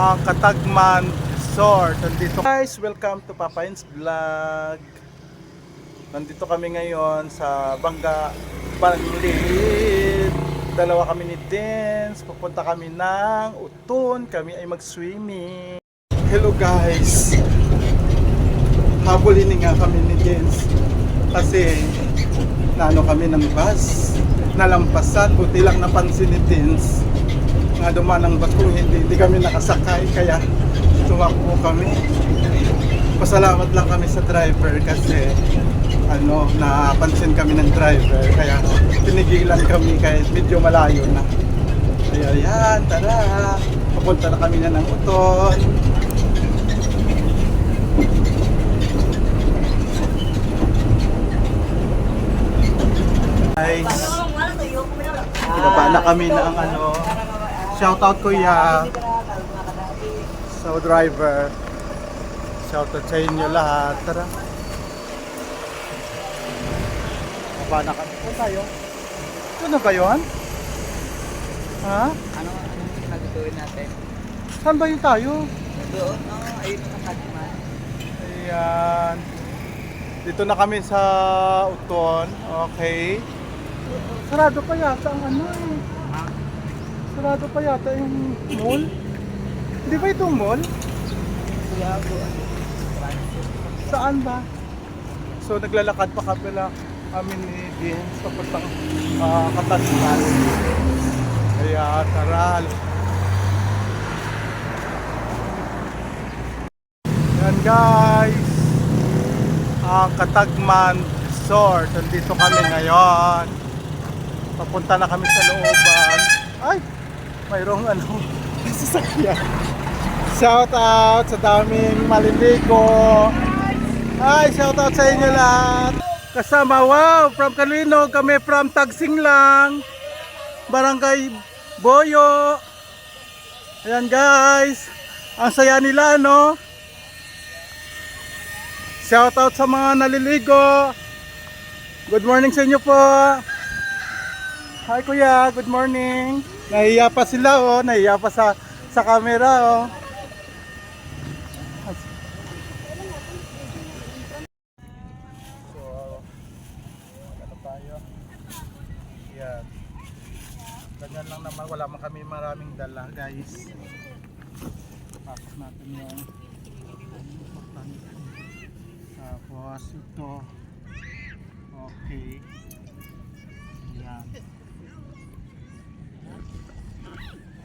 Katagman Resort. Nandito guys, welcome to Papain's Vlog. Nandito kami ngayon sa Bangga, Banlid. Dalawa kami ni Dance. Pupunta kami ng Uton. Kami ay mag-swimming. Hello guys. Habulin nga kami ni Dance. Kasi naano kami ng bus. Nalampasan. Buti lang napansin ni Dance. Nga dumaan ng bato, hindi kami nakasakay, kaya tumakbo kami. Pasalamat lang kami sa driver kasi napansin kami ng driver, kaya tinigilan kami kahit medyo malayo na. Kaya yan, tara, papunta na kami na ng Uton. Guys, ibaba na kami ng shoutout kuya sa driver. Shoutout sa inyo lahat. Tara. Baba na kami. Saan tayo? Ito na ba yun? Ha? Ano nagtutuin natin? Saan ba yun tayo? Doon, ayun ang Katagman. Ayan. Dito na kami sa Uton. Okay. Sarado pa yata ang Sarado pa yata yung mall. Hindi ba itong mall? Saan ba? So naglalakad pa kami ni Vince papuntang Katagman. Kaya tara. Yan guys. Katagman Resort. Nandito kami ngayon. Papunta na kami sa looban. Ay! Mayroong sasakyan. Shout out sa daming maliligo. Ay, shout out sa inyo lahat. Kasama, wow, from Calino, kami from Tagsing lang. Barangay Boyo. Ayan guys. Ang saya nila, no? Shout out sa mga naliligo. Good morning sa inyo po. Hi kuya, good morning. Nahiya pa sila nahiya pa sa camera So, tayo? Yan. Ganyan lang naman, wala man kami maraming dala guys. Pasok natin yung tapos ito. Okay. Yan.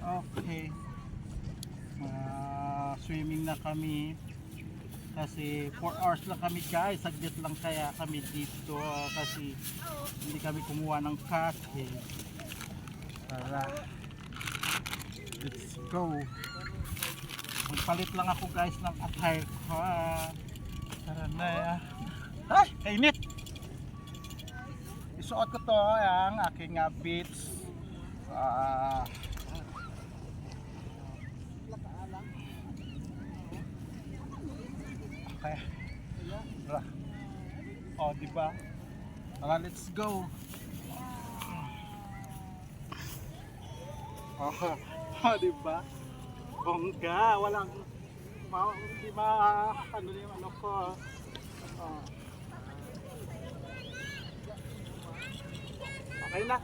Okay. Swimming na kami. Kasi 4 hours lang kami guys. Saglit lang kaya kami dito. Kasi hindi kami kumuha ng kake. Tara. Let's go. Magpalit lang ako guys ng attire ko. Tara na ya. Ay! Kainit! Isuot ko to ang aking beats. Okay. Diba? Tara, let's go. Diba? Bongga, walang hindi yung ko. Okay na.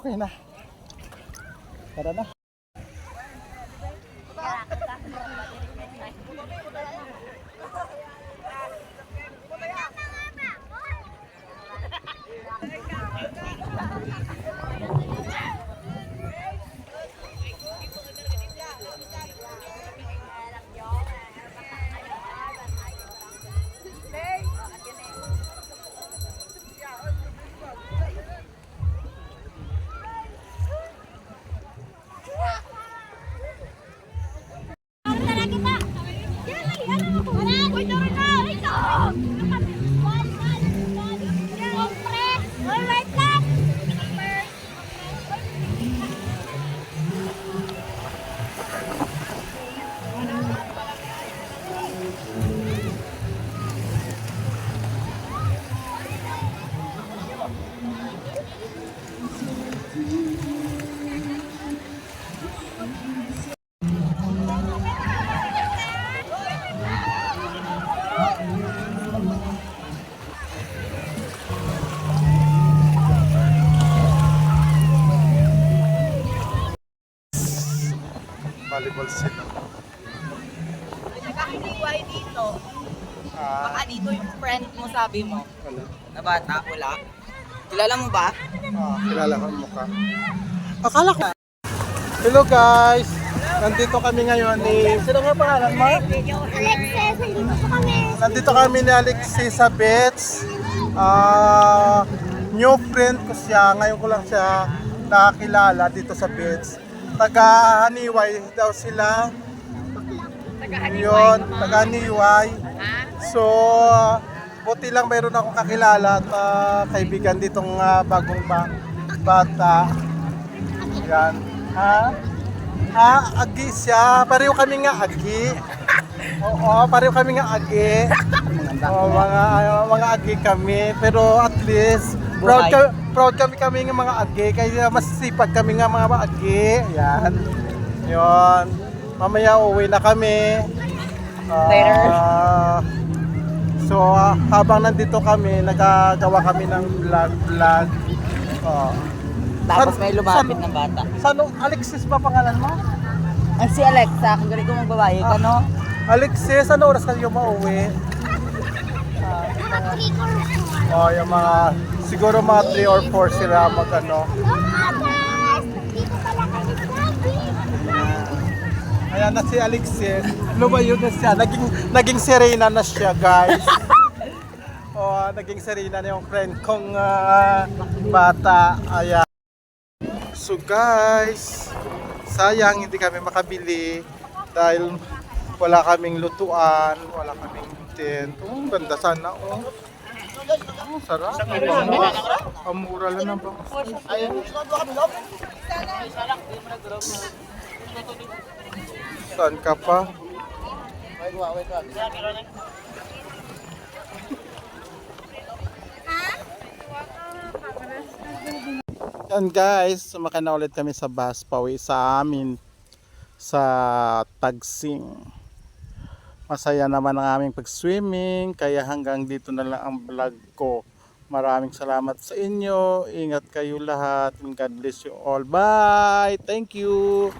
Okay na. Tara na. Volleyball sila. Nagkakiniway dito. Ah, Baka dito yung friend mo sabi mo. wala. Na bata, wala. Kilala mo ba? Kilala ko ang mukha. Akala ko. Hello guys! Nandito kami ngayon ni... Sino nga pangalan mo? Alexis, nandito po kami. Nandito kami ni Alexis sa Bets. New friend ko siya. Ngayon ko lang siya nakakilala dito sa Bets. Taga-Haniway daw sila. Yun, taga-Haniway. So, buti lang mayroon akong kakilala at kaibigan ditong bagong bata. Yan. Agi siya. Pareho kami nga agi. Oo, pareho kami nga agi. Mga agi kami. Pero at least, proud kami ng mga agi. Kaya mas sipag kami nga mga agi. Yan. Yun. Mamaya uwi na kami. Later. So, habang nandito kami, nagagawa kami ng vlog. Tapos may lumapit ng bata. Alexis ba pangalan mo? Ang si Alexa, kung galing ko magbabayag, ano? Alexis, ano oras kayo mauwi? Yung mga, siguro mga 3 or 4 sila mag-ano. Hello, guys! Nandito pala kami sa Ayan na si Alexis. Lumayo na siya. Naging Serena na siya, guys. Naging Serena na yung friend kong bata. Ayan. So guys, sayang hindi kami makabili dahil wala kaming lutuan, wala kaming tent. Ang ganda sana, oh. Sarap. Ang mura lang ng Saan ka pa? Yan guys, sumakay na ulit kami sa bus pauwi sa amin sa Tagsing. Masaya naman ang aming pag-swimming, kaya hanggang dito na lang ang vlog ko. Maraming salamat sa inyo. Ingat kayo lahat. And God bless you all. Bye! Thank you!